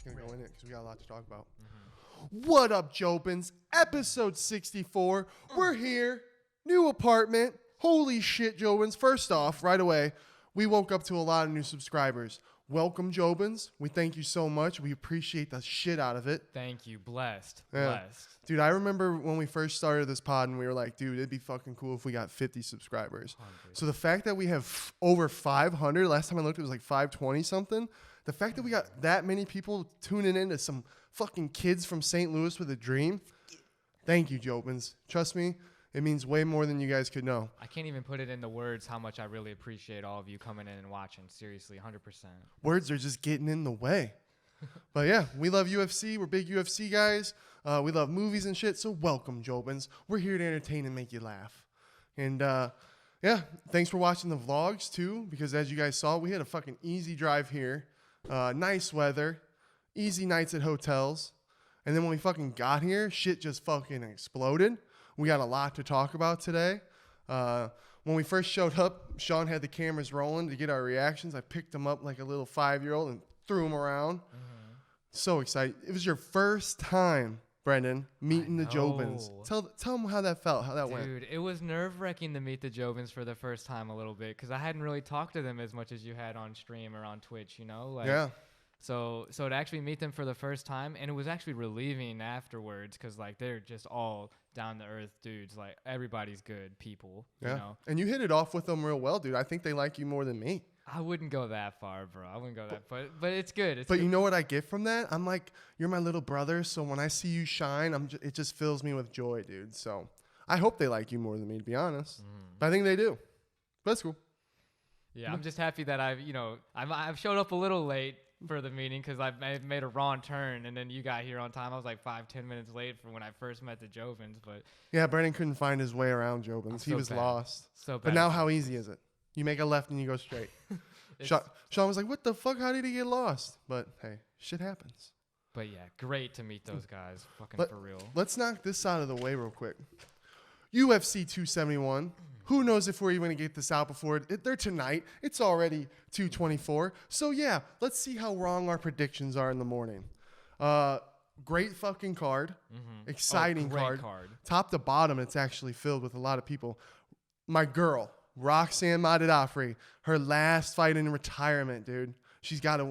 just going to go in it because we got a lot to talk about. What up, Jobins? Episode 64. We're here. New apartment. Holy shit, Jobins. First off, right away, we woke up to a lot of new subscribers. Welcome, Jobins. We thank you so much. We appreciate the shit out of it. Thank you. Blessed. Yeah. Blessed. Dude, I remember when we first started this pod and we were like, dude, it'd be fucking cool if we got 50 subscribers. 100. So the fact that we have over 500, last time I looked, it was like 520 something. The fact that we got that many people tuning in to some fucking kids from St. Louis with a dream. Thank you, Jobins. Trust me, it means way more than you guys could know. I can't even put it into words how much I really appreciate all of you coming in and watching. Seriously, 100%. Words are just getting in the way. But yeah, we love UFC. We're big UFC guys. We love movies and shit. So welcome, Jobins. We're here to entertain and make you laugh. And yeah, thanks for watching the vlogs too, because as you guys saw, we had a fucking easy drive here. Nice weather, easy nights at hotels. And then when we fucking got here, shit just fucking exploded. We got a lot to talk about today. When we first showed up, Sean had the cameras rolling to get our reactions. I picked him up like a little 5-year-old and threw him around. So excited. It was your first time, Brendan, meeting the Jobins. Tell them how that felt, how that went. Dude, it was nerve-wracking to meet the Jobins for the first time a little bit because I hadn't really talked to them as much as you had on stream or on Twitch, you know? Like, yeah. So to actually meet them for the first time, and it was actually relieving afterwards because, like, they're just all down-to-earth dudes. Like, everybody's good people, you know? And you hit it off with them real well, dude. I think they like you more than me. I wouldn't go that far, bro. I wouldn't go that far. But it's good. It's but good. You know what I get from that? I'm like, you're my little brother, so when I see you shine, it just fills me with joy, dude. So I hope they like you more than me, to be honest. But I think they do. But that's cool. Yeah, I'm just happy that I've showed up a little late for the meeting because I made a wrong turn, and then you got here on time. I was like 5-10 minutes late from when I first met the Jobins. But yeah, Brendan couldn't find his way around Jobins. He was lost. So bad. But now how easy is it? You make a left and you go straight. Sean was like, what the fuck? How did he get lost? But hey, shit happens. But yeah, great to meet those guys. Fucking for real. Let's knock this out of the way real quick. UFC 271. Who knows if we're even going to get this out before they're tonight. It's already 2:24. So yeah, let's see how wrong our predictions are in the morning. Great fucking card. Exciting card. Top to bottom, it's actually filled with a lot of people. My girl, Roxanne Modafferi, her last fight in retirement, dude.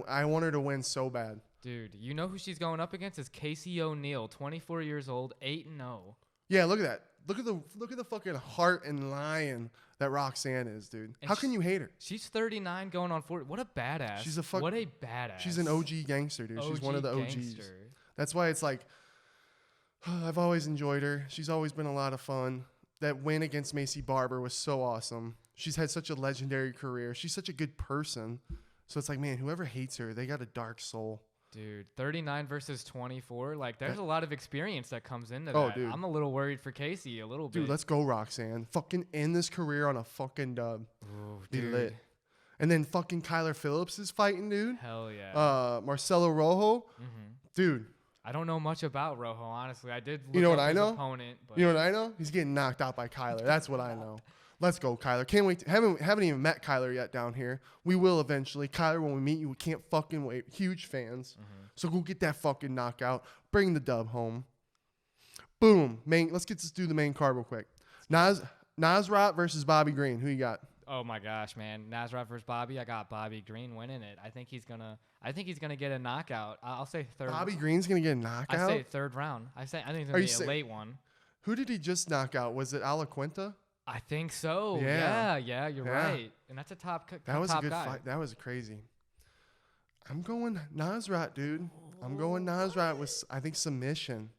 I want her to win so bad. Dude, you know who she's going up against? Is Casey O'Neill, 24 years old, 8-0. Yeah, look at that. Look at the fucking heart and lion that Roxanne is, dude. And how can you hate her? She's 39 going on 40. What a badass. What a badass. She's an OG gangster, dude. She's one of the OGs. That's why it's like, I've always enjoyed her. She's always been a lot of fun. That win against Macy Barber was so awesome. She's had such a legendary career. She's such a good person. So it's like, man, whoever hates her, they got a dark soul. Dude, 39 versus 24. Like, there's a lot of experience that comes into that. Dude. I'm a little worried for Casey, a little bit. Dude, let's go, Roxanne. Fucking end this career on a fucking dub. Ooh, Be dude. lit. And then fucking Kyler Phillips is fighting, dude. Hell yeah. Marcelo Rojo. Dude. I don't know much about Rojo, honestly. I did look you know up what I his know? opponent. But you know what I know? He's getting knocked out by Kyler. That's what I know. Let's go, Kyler. Can't wait. Haven't even met Kyler yet down here. We will eventually. Kyler, when we meet you, we can't fucking wait. Huge fans. So go get that fucking knockout. Bring the dub home. Boom. Let's do the main card real quick. Nasrat versus Bobby Green. Who you got? Oh my gosh, man. Nasrat versus Bobby. I got Bobby Green winning it. I think he's gonna get a knockout. I'll say third. Bobby Green's gonna get a knockout? I say third round. I think it's gonna be a late one. Who did he just knock out? Was it Alaquenta? I think so. Yeah, you're right. And that's a top guy. That was a good fight. That was crazy. I'm going Nasrat, dude. I'm going Nasrat with, I think, submission.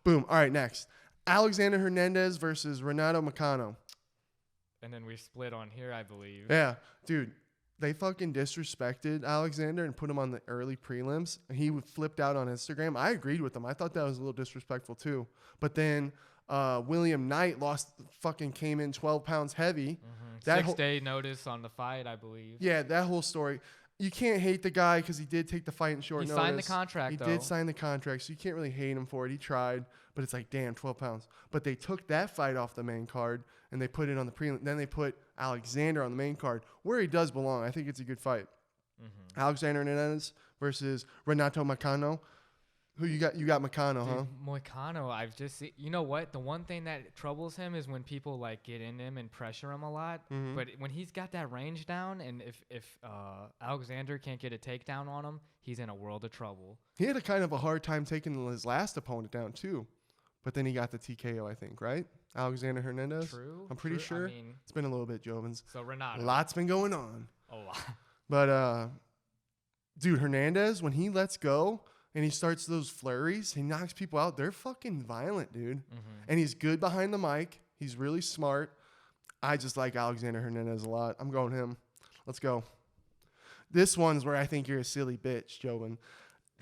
Boom. All right, next. Alexander Hernandez versus Renato Meccano. And then we split on here, I believe. Yeah, dude. They fucking disrespected Alexander and put him on the early prelims. He flipped out on Instagram. I agreed with him. I thought that was a little disrespectful too. But then William Knight came in 12 pounds heavy. 6-day notice on the fight, I believe. Yeah, that whole story. You can't hate the guy because he did take the fight in short notice. He signed the contract, though. He did sign the contract, so you can't really hate him for it. He tried, but it's like, damn, 12 pounds. But they took that fight off the main card, and they put it on the prelim. Then they put Alexander on the main card, where he does belong. I think it's a good fight. Alexander Hernandez versus Renato Meccano. Who you got? You got Meccano, huh? Meccano, I've just seen, you know what? The one thing that troubles him is when people like get in him and pressure him a lot. Mhm. But when he's got that range down, and if Alexander can't get a takedown on him, he's in a world of trouble. He had a kind of a hard time taking his last opponent down too, but then he got the TKO, I think, right? Alexander Hernandez. True. I'm pretty sure. I mean, It's been a little bit, Jobins. so Renato. A lot's been going on. A lot. But dude, Hernandez, when he lets go and he starts those flurries, he knocks people out. They're fucking violent, dude. Mm-hmm. And he's good behind the mic. He's really smart. I just like Alexander Hernandez a lot. I'm going him. Let's go. This one's where I think you're a silly bitch, Jobin.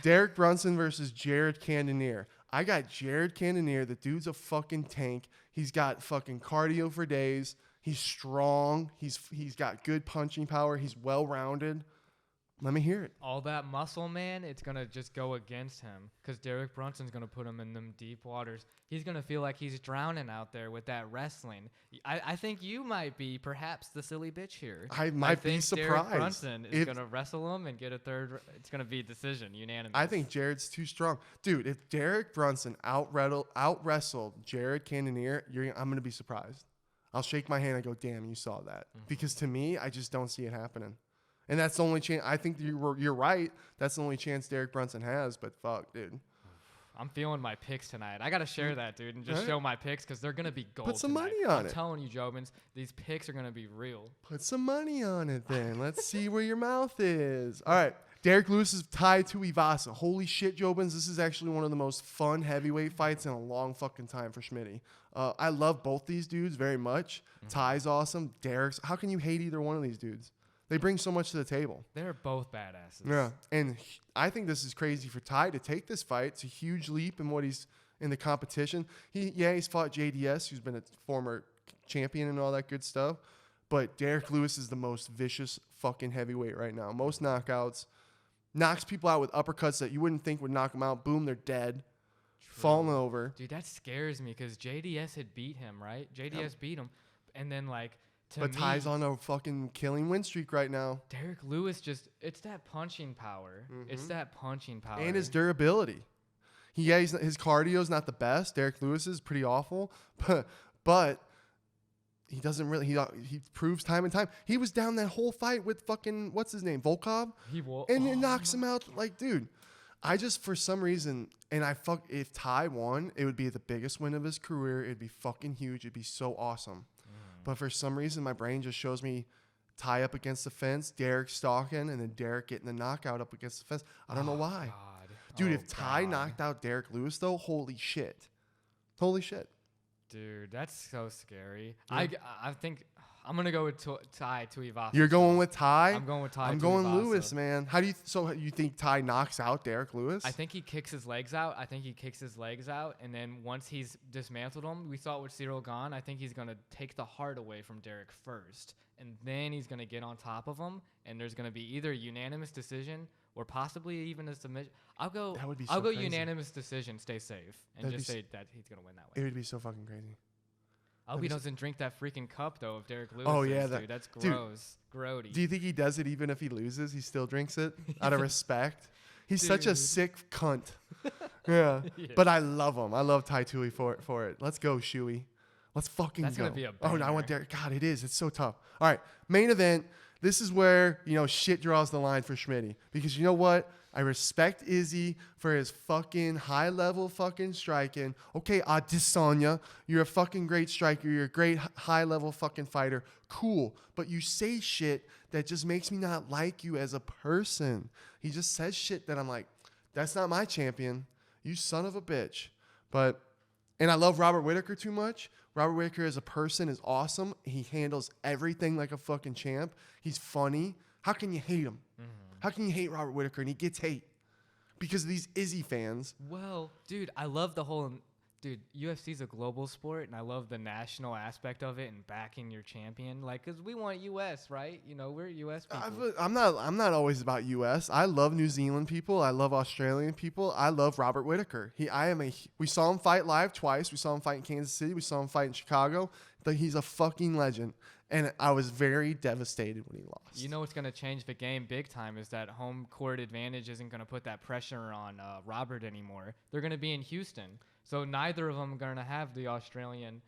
Derek Brunson versus Jared Candenier. I got Jared Candenier. The dude's a fucking tank. He's got fucking cardio for days. He's strong. He's got good punching power. He's well-rounded. Let me hear it. All that muscle, man, it's going to just go against him because Derek Brunson's going to put him in them deep waters. He's going to feel like he's drowning out there with that wrestling. I think you might be perhaps the silly bitch here. I might be think surprised. Derek Brunson is going to wrestle him and get a third. It's going to be a decision, unanimous. I think Jared's too strong. Dude, if Derek Brunson out-wrestled Jared Candenier, I'm going to be surprised. I'll shake my hand and go, damn, you saw that. Mm-hmm. Because to me, I just don't see it happening. And that's the only chance. I think you're right. That's the only chance Derek Brunson has. But fuck, dude. I'm feeling my picks tonight. I got to share that, dude, and just show my picks because they're going to be gold. Put some tonight. money on I'm it. telling you, Jobins, these picks are going to be real. Put some money on it then. Let's see where your mouth is. All right. Derek Lewis is tied to Ivasa. Holy shit, Jobins. This is actually one of the most fun heavyweight fights in a long fucking time for Schmitty. I love both these dudes very much. Mm-hmm. Ty's awesome. Derek's. How can you hate either one of these dudes? They bring so much to the table. They're both badasses. Yeah, and I think this is crazy for Ty to take this fight. It's a huge leap in what he's in the competition. He's fought JDS, who's been a former champion and all that good stuff. But Derek Lewis is the most vicious fucking heavyweight right now. Most knockouts. Knocks people out with uppercuts that you wouldn't think would knock them out. Boom, they're dead. True. Falling over. Dude, that scares me because JDS had beat him, right? JDS beat him. And then, like, but Ty's on a fucking killing win streak right now. Derek Lewis it's that punching power. Mm-hmm. It's that punching power. And his durability. His cardio's not the best. Derek Lewis is pretty awful. But he doesn't really, he proves time and time. He was down that whole fight with fucking, what's his name, Volkov? And it knocks him out. Like, dude, I just, for some reason, if Ty won, it would be the biggest win of his career. It'd be fucking huge. It'd be so awesome. But for some reason, my brain just shows me Ty up against the fence, Derek stalking, and then Derek getting the knockout up against the fence. I don't know why. God. Dude, if Ty knocked out Derek Lewis, though, holy shit. Holy shit. Dude, that's so scary. Yeah. I think I'm going to go with Ty Tuivasa. You're going with Ty? I'm going with Ty I'm going Lewis, man. So you think Ty knocks out Derek Lewis? I think he kicks his legs out. And then once he's dismantled him, we saw it with Cyril Gane. I think he's going to take the heart away from Derek first. And then he's going to get on top of him. And there's going to be either a unanimous decision or possibly even a submission. I'll go unanimous decision, stay safe, and just say that he's going to win that way. It would be so fucking crazy. I hope he doesn't drink that freaking cup, though, if Derek Lewis dude. That's gross. Grody. Do you think he does it even if he loses? He still drinks it out of respect? He's such a sick cunt. Yeah. But I love him. I love Tai Tui for it. Let's go, Shuey. Let's fucking go. That's going to be a banger. Oh, no, I want Derek. God, it is. It's so tough. All right. Main event. This is where, shit draws the line for Schmitty. Because you know what? I respect Izzy for his fucking high-level fucking striking. Okay, Adesanya, you're a fucking great striker. You're a great high-level fucking fighter. Cool. But you say shit that just makes me not like you as a person. He just says shit that I'm like, that's not my champion. You son of a bitch. And I love Robert Whittaker too much. Robert Whittaker as a person is awesome. He handles everything like a fucking champ. He's funny. How can you hate him? Mm-hmm. How can you hate Robert Whittaker? And he gets hate because of these Izzy fans. Well, dude, I love the whole... Dude, UFC is a global sport, and I love the national aspect of it and backing your champion. Like, because we want U.S., right? We're U.S. people. I'm not always about U.S. I love New Zealand people. I love Australian people. I love Robert Whittaker. We saw him fight live twice. We saw him fight in Kansas City. We saw him fight in Chicago. He's a fucking legend. And I was very devastated when he lost. You know what's going to change the game big time is that home court advantage isn't going to put that pressure on Robert anymore. They're going to be in Houston. So neither of them are going to have the Australian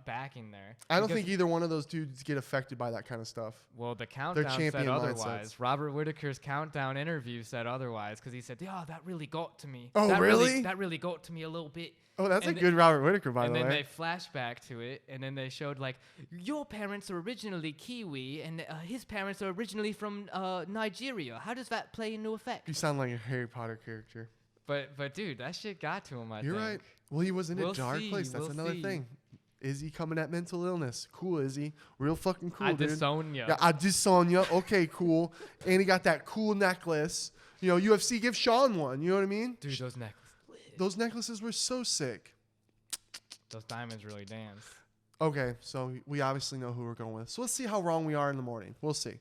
backing there. I don't think either one of those dudes get affected by that kind of stuff. Well, the countdown said otherwise. Mindsets. Robert Whitaker's countdown interview said otherwise because he said, that really got to me. Oh, really? That really got to me a little bit. Oh, that's a good Robert Whitaker, by the way. And then they flashed back to it, and then they showed, like, your parents are originally Kiwi, and his parents are originally from Nigeria. How does that play into effect? You sound like a Harry Potter character. But dude, that shit got to him, I think. You're right. Well, he was in a dark place. That's another thing. Izzy coming at mental illness. Cool, Izzy. Real fucking cool, dude. I disown ya. Yeah, I disown ya. Okay, cool. And he got that cool necklace. You know, UFC gives Sean one. You know what I mean? Dude, those necklaces. Those necklaces were so sick. Those diamonds really dance. Okay, so we obviously know who we're going with. So let's see how wrong we are in the morning. We'll see.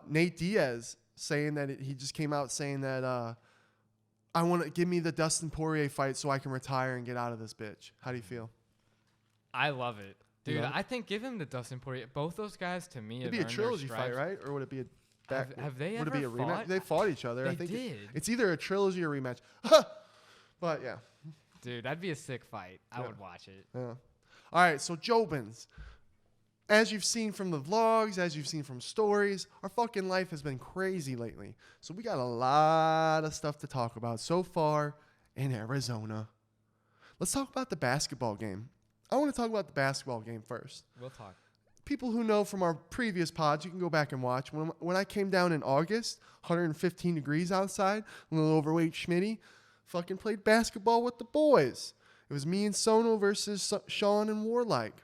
Nate Diaz saying that he just came out saying that I want to give me the Dustin Poirier fight so I can retire and get out of this bitch. How do you feel? I love it. Dude, Yeah. I think give him the Dustin Poirier. Both those guys, to me, It'd be a trilogy fight, right? Or would it be a back? Have they would ever it be a rematch? fought? They fought each other. They I think did. It's either a trilogy or rematch. But yeah. Dude, that'd be a sick fight. I Yeah. would watch it. Yeah. All right, so Jobins. As you've seen from the vlogs, as you've seen from stories, our fucking life has been crazy lately. So we got a lot of stuff to talk about so far in Arizona. Let's talk about the basketball game. I want to talk about the basketball game first. We'll talk. People who know from our previous pods, you can go back and watch. When I came down in August, 115 degrees outside, a little overweight Schmitty, fucking played basketball with the boys. It was me and Sono versus Sean and Warlike.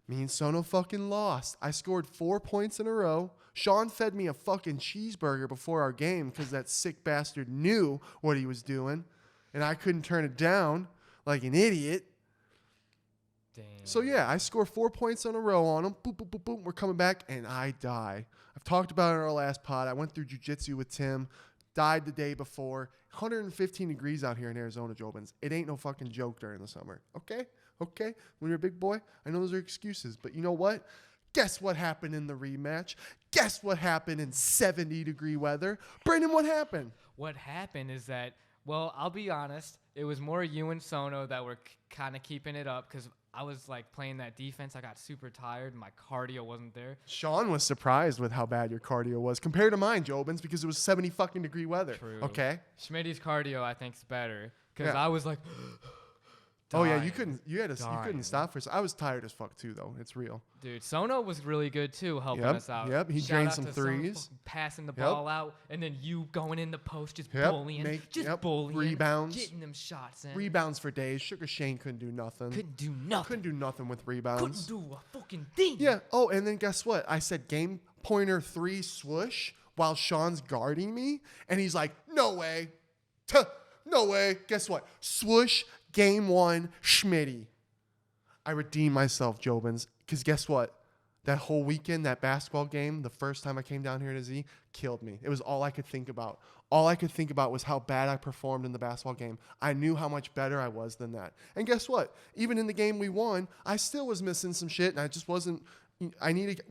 Me and Sono fucking lost. I scored 4 points in a row. Sean fed me a fucking cheeseburger before our game because that sick bastard knew what he was doing, and I couldn't turn it down like an idiot. Damn. So, yeah, I score 4 points in a row on him. Boop, boop, boop, boop. We're coming back, and I die. I've talked about it in our last pod. I went through jiu-jitsu with Tim. Died the day before. 115 degrees out here in Arizona, Jobins. It ain't no fucking joke during the summer. Okay? Okay? When you're a big boy, I know those are excuses. But you know what? Guess what happened in the rematch? Guess what happened in 70-degree weather? Brandon, what happened? What happened is that, well, I'll be honest. It was more you and Sono that were kind of keeping it up because I was like playing that defense. I got super tired. And my cardio wasn't there. Sean was surprised with how bad your cardio was compared to mine, Jobins, because it was 70 fucking degree weather. True. Okay? Schmitty's cardio, I think, is better because Yeah. I was like, Oh yeah, dying. you couldn't stop for. I was tired as fuck too, though. It's real. Dude, Sono was really good too, helping Yep, us out. yep, he Shout drained out some to Sono threes. fucking passing the Yep. ball out, and then you going in the post, just Yep, bullying, bullying, rebounds. getting them shots in. Rebounds for days. Sugar Shane couldn't do nothing. Couldn't do nothing. Couldn't do nothing with Couldn't rebounds. do a fucking thing. Yeah. Oh, and then guess what? I said game pointer 3 swoosh while Sean's guarding me, and he's like, "No way, no way." Guess what? Swoosh game 1 Schmitty. I redeemed myself, Jobins, because guess what? That whole weekend, that basketball game, the first time I came down here to Z, killed me. It was all I could think about. All I could think about was how bad I performed in the basketball game. I knew how much better I was than that. And guess what? Even in the game we won, I still was missing some shit, and I just wasn't.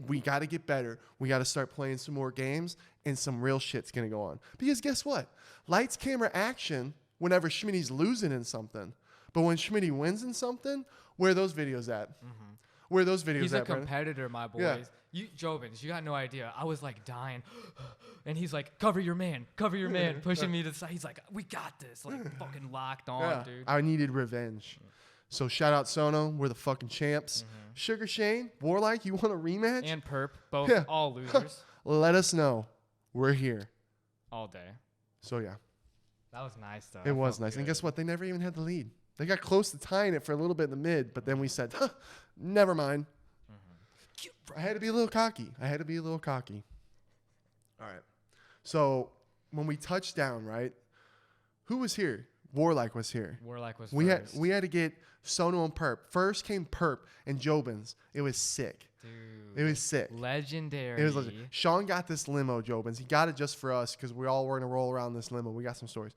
We got to get better. We got to start playing some more games, and some real shit's going to go on. Because guess what? Lights, camera, action whenever Schmitty's losing in something. But when Schmitty wins in something, where are those videos at? Mm-hmm. Where are those videos He's at, a competitor, my boys. Yeah. You, Jobins, you got no idea. I was like dying. And he's like, cover your man, pushing me to the side. He's like, we got this. Like, fucking locked on, dude. I needed revenge. So shout out Sono. We're the fucking champs. Mm-hmm. Sugar Shane, Warlike, you want a rematch? And Perp, both Yeah. all losers. Let us know. We're here. All day. So yeah, That was nice, though. it was nice. And guess what? They never even had the lead. They got close to tying it for a little bit in the mid, but then we said, never mind. I had to be a little cocky. All right. So when we touched down, right? Who was here? Warlike was here. Warlike was We first. had to get Sono and Perp. First came Perp and Jobins. It was sick. Dude. It was sick. Legendary. It was legit. Sean got this limo, Jobins. He got it just for us because we all were going to roll around this limo. We got some stories.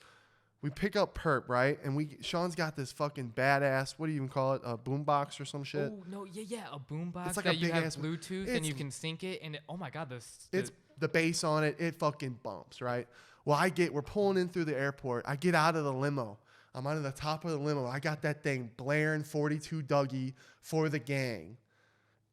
We pick up Perp, right? And Sean's got this fucking badass, what do you even call it? A boombox or some shit? Oh, no, yeah, a boombox It's like that a you have big-ass- Bluetooth and you can sync it. And oh my God, It's the bass on it. It fucking bumps, right? Well, we're pulling in through the airport. I get out of the limo. I'm out of the top of the limo. I got that thing blaring 42 Dougie for the gang.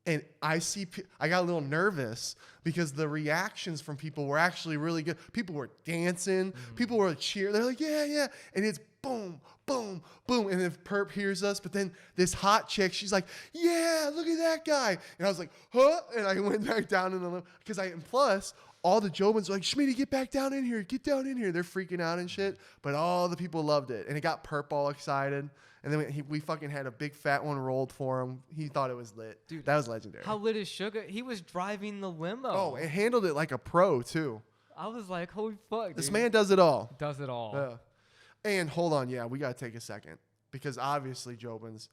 And I got a little nervous because the reactions from people were actually really good. People were dancing. People were cheering. They're like, yeah, yeah. And it's boom, boom, boom. And if Perp hears us, but then this hot chick, she's like, yeah, look at that guy. And I was like, huh? And I went back down in the limo. And plus, all the Jobins were like, Schmitty, get back down in here. Get down in here. They're freaking out and shit. But all the people loved it. And it got Perp all excited. And then we fucking had a big fat one rolled for him. He thought it was lit. Dude, that was legendary. How lit is Sugar? He was driving the limo. Oh, and handled it like a pro, too. I was like, holy fuck, dude. This man does it all. Does it all. Yeah. And hold on. Yeah, we got to take a second. Because obviously, Jobins,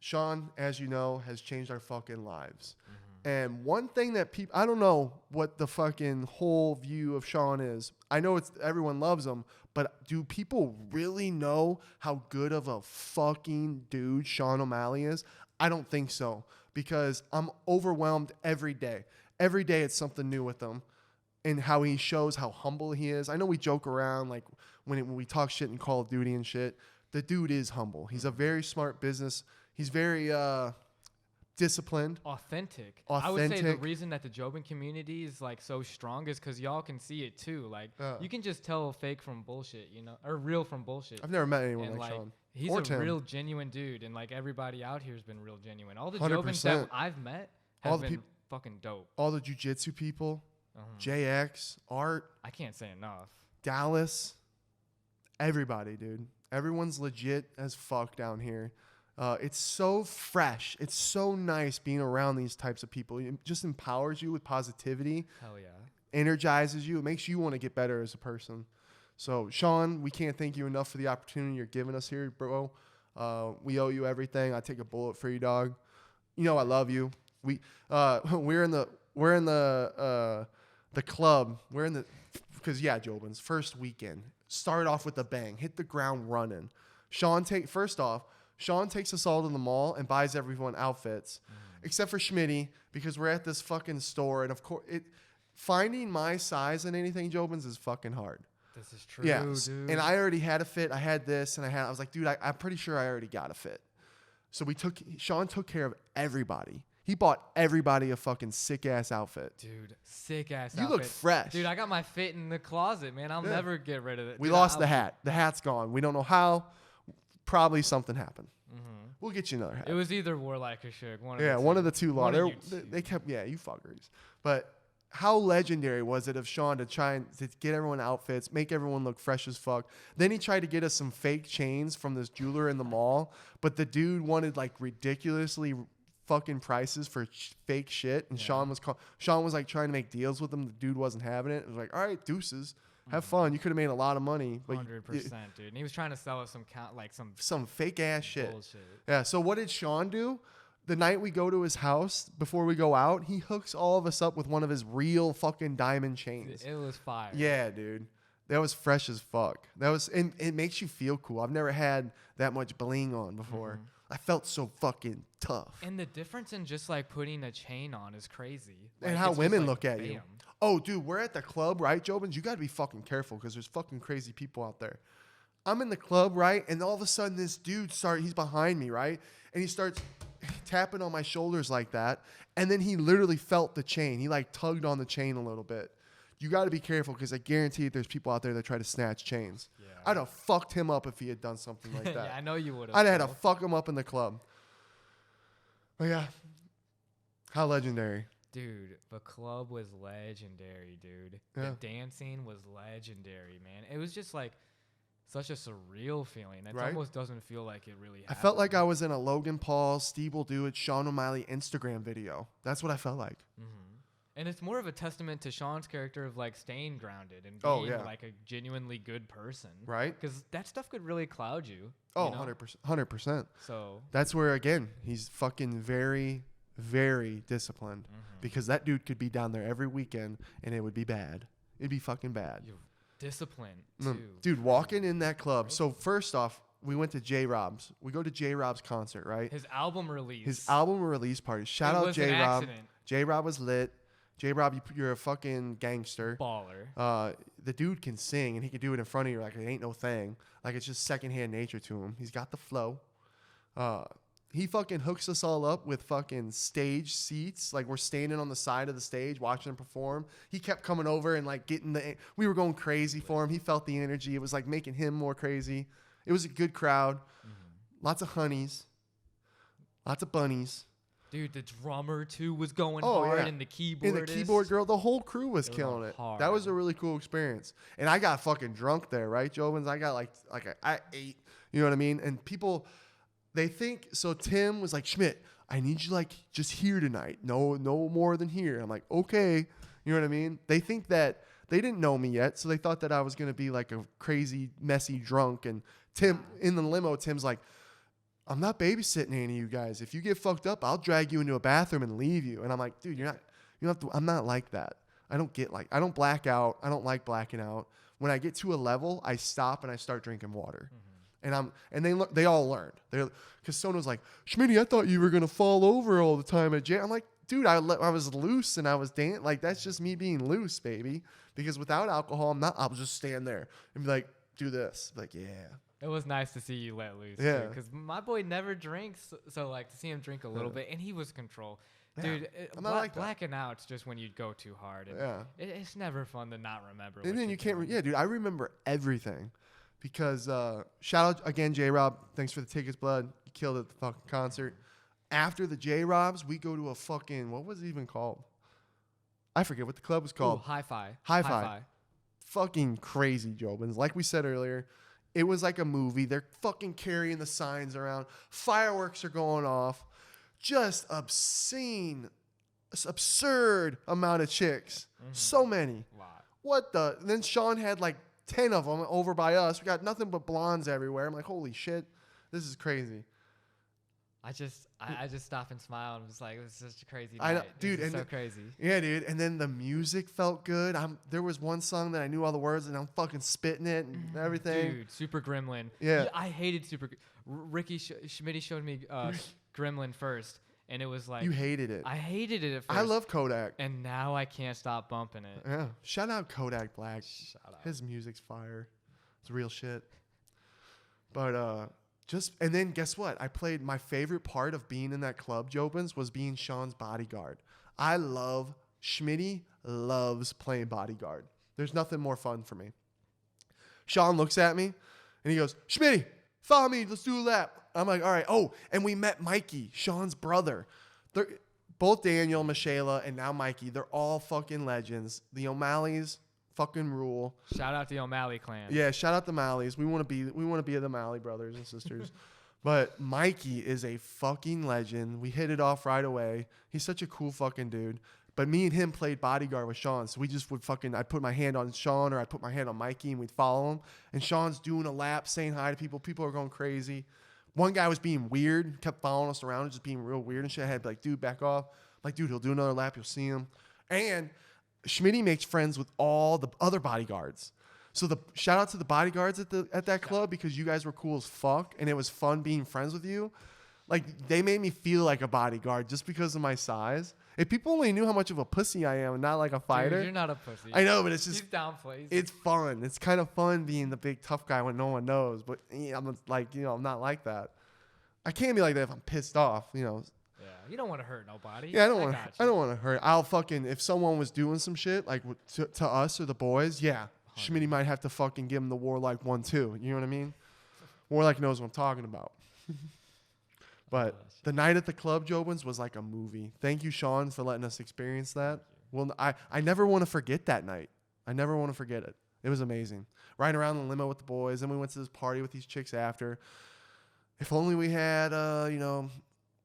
Sean, as you know, has changed our fucking lives. And one thing that people, I don't know what the fucking whole view of Sean is. I know everyone loves him, but do people really know how good of a fucking dude Sean O'Malley is? I don't think so, because I'm overwhelmed every day. Every day it's something new with him and how he shows how humble he is. I know we joke around like when we talk shit in Call of Duty and shit. The dude is humble. He's a very smart business. He's very disciplined, authentic. I would say the reason that the Jobin community is like so strong is because y'all can see it too. Like you can just tell fake from bullshit, you know, or real from bullshit. I've never met anyone like Sean. He's a real genuine dude, and like everybody out here has been real genuine. All the Jobins that I've met have been fucking dope. All the jiu-jitsu people, JX, Art. I can't say enough. Dallas, everybody, dude. Everyone's legit as fuck down here. It's so fresh. It's so nice being around these types of people. It just empowers you with positivity. Hell yeah. Energizes you. It makes you want to get better as a person. So, Sean, we can't thank you enough for the opportunity you're giving us here, bro. We owe you everything. I take a bullet for you, dog. You know I love you. We're in the club. Because Jobins, first weekend. Start off with a bang. Hit the ground running. Sean takes us all to the mall and buys everyone outfits, except for Schmitty, because we're at this fucking store. And of course, finding my size in anything, Jobins, is fucking hard. This is true, dude. And I already had a fit. I had this, and I was like, dude, I'm pretty sure I already got a fit. So Sean took care of everybody. He bought everybody a fucking sick-ass outfit. Dude, sick-ass outfit. You look fresh. Dude, I got my fit in the closet, man. I'll never get rid of it. We lost the hat. The hat's gone. We don't know how. Probably something happened. We'll get you another hat. It was either Warlock or Suge. One of the two. They kept, you fuckers. But how legendary was it of Sean to try to get everyone outfits, make everyone look fresh as fuck. Then he tried to get us some fake chains from this jeweler in the mall, but the dude wanted like ridiculously fucking prices for fake shit, and Sean was like trying to make deals with him. The dude wasn't having it. It was like, all right, deuces. Have fun. You could have made a lot of money. 100%, dude. And he was trying to sell us some fake ass shit. Bullshit. Yeah. So what did Sean do? The night we go to his house, before we go out, he hooks all of us up with one of his real fucking diamond chains. It was fire. Yeah, dude. That was fresh as fuck. And it makes you feel cool. I've never had that much bling on before. I felt so fucking tough. And the difference in just like putting a chain on is crazy. And how women look at you. Oh, dude, we're at the club, right, Jobins? You got to be fucking careful because there's fucking crazy people out there. I'm in the club, right? And all of a sudden this dude he's behind me, right? And he starts tapping on my shoulders like that. And then he literally felt the chain. He like tugged on the chain a little bit. You got to be careful because I guarantee there's people out there that try to snatch chains. Yeah. I'd have fucked him up if he had done something like that. Yeah, I know you would have. I'd have had to fuck him up in the club. But yeah, how legendary. Dude, the club was legendary, dude. Yeah. The dancing was legendary, man. It was just like such a surreal feeling. It right? almost doesn't feel like it really happened. I felt like I was in a Logan Paul, Steve will do it, Sean O'Malley Instagram video. That's what I felt like. And it's more of a testament to Sean's character of like staying grounded and being like a genuinely good person. Right. Because that stuff could really cloud you. Oh, 100%. 100%. So that's where, again, he's fucking very, very disciplined. Because that dude could be down there every weekend and it would be bad. It'd be fucking bad. discipline too. Dude, walking in that club. So first off, we went to J-Rob's. We go to J-Rob's concert, right? His album release party. Shout out J-Rob. J-Rob was lit. J-Rob, you're a fucking gangster. Baller. The dude can sing, and he can do it in front of you like it ain't no thing. Like it's just secondhand nature to him. He's got the flow. He fucking hooks us all up with fucking stage seats. Like we're standing on the side of the stage watching him perform. He kept coming over and like we were going crazy for him. He felt the energy. It was like making him more crazy. It was a good crowd. Mm-hmm. Lots of honeys. Lots of bunnies. Dude, the drummer too was going hard, and the keyboard. And the keyboard girl, the whole crew was killing it. Hard. That was a really cool experience. And I got fucking drunk there, right, Jobins? I got I ate. You know what I mean? And people, they think so. Tim was like, Schmidt, I need you like just here tonight. No more than here. I'm like, okay. You know what I mean? They think that they didn't know me yet, so they thought that I was gonna be like a crazy, messy drunk. And Tim in the limo, Tim's like, I'm not babysitting any of you guys. If you get fucked up, I'll drag you into a bathroom and leave you. And I'm like, dude, I'm not like that. I don't black out. I don't like blacking out. When I get to a level, I stop and I start drinking water. Mm-hmm. And they all learned. Because someone was like, Schmitty, I thought you were going to fall over all the time at jail. I'm like, dude, I was loose and I was dancing. Like, that's just me being loose, baby. Because without alcohol, I'll just stand there and be like, do this. Like, yeah. It was nice to see you let loose. Yeah. Because my boy never drinks. So, like, to see him drink a little bit, and he was control. Yeah. Dude, I'm not like that. blacking out's just when you go too hard. And it's never fun to not remember. And then you can't. Dude, I remember everything. Because shout out again, J-Rob. Thanks for the tickets, blood. You killed it at the fucking concert. After the J-Robs, we go to a fucking, what was it even called? I forget what the club was called. Hi-Fi. Hi-Fi. Fucking crazy, Jobins. Like we said earlier, it was like a movie. They're fucking carrying the signs around. Fireworks are going off. Just absurd amount of chicks. Mm-hmm. So many. Wow. What the? And then Sean had like 10 of them over by us. We got nothing but blondes everywhere. I'm like, holy shit, this is crazy. I just stop and smile and was like, it was such a crazy night. I know, dude, and so crazy. Yeah, dude. And then the music felt good. There was one song that I knew all the words and I'm fucking spitting it and everything. Dude, Super Gremlin. Yeah. I hated Ricky Schmitty showed me Gremlin first, and it was like, you hated it. I hated it at first. I love Kodak. And now I can't stop bumping it. Yeah. Shout out Kodak Black. Shout out. His music's fire. It's real shit. But and then guess what? I played my favorite part of being in that club, Jobins, was being Sean's bodyguard. Schmitty loves playing bodyguard. There's nothing more fun for me. Sean looks at me and he goes, Schmitty, follow me. Let's do a lap. I'm like, all right. Oh, and we met Mikey, Sean's brother. They're both Daniel, Michaela, and now Mikey. They're all fucking legends. The O'Malleys fucking rule. Shout out the O'Malley clan. Yeah, shout out the Malleys. We want to be the Malley brothers and sisters. But Mikey is a fucking legend. We hit it off right away. He's such a cool fucking dude. But me and him played bodyguard with Sean. So we just would I'd put my hand on Sean or I'd put my hand on Mikey and we'd follow him. And Sean's doing a lap, saying hi to people. People are going crazy. One guy was being weird, kept following us around and just being real weird and shit. I had to be like, dude, back off. I'm like, dude, he'll do another lap. You'll see him. And Schmitty makes friends with all the other bodyguards. So the shout out to the bodyguards at that club because you guys were cool as fuck and it was fun being friends with you. Like they made me feel like a bodyguard just because of my size. If people only knew how much of a pussy I am and not like a fighter. Dude, you're not a pussy. I know, but it's just downplays. It's fun. It's kind of fun being the big tough guy when no one knows. But I'm like, I'm not like that. I can't be like that if I'm pissed off, Yeah, you don't want to hurt nobody. Yeah, I don't want to hurt. I'll fucking if someone was doing some shit like to us or the boys, yeah, Schmitty might have to fucking give him the Warlike 1-2. You know what I mean? Warlike knows what I'm talking about. But the night at the club, Jobins, was like a movie. Thank you, Sean, for letting us experience that. Well, I never want to forget that night. I never want to forget it. It was amazing. Riding around in the limo with the boys, then we went to this party with these chicks after. If only we had, a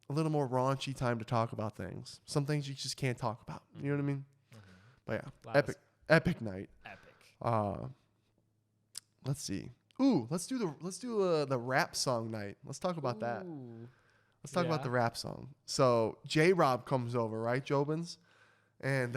little more raunchy time to talk about things. Some things you just can't talk about. You know what I mean? Mm-hmm. But yeah, epic night. Epic. Let's see. Ooh, let's do the rap song night. Let's talk about that. Let's talk about the rap song. So J-Rob comes over, right, Jobins? And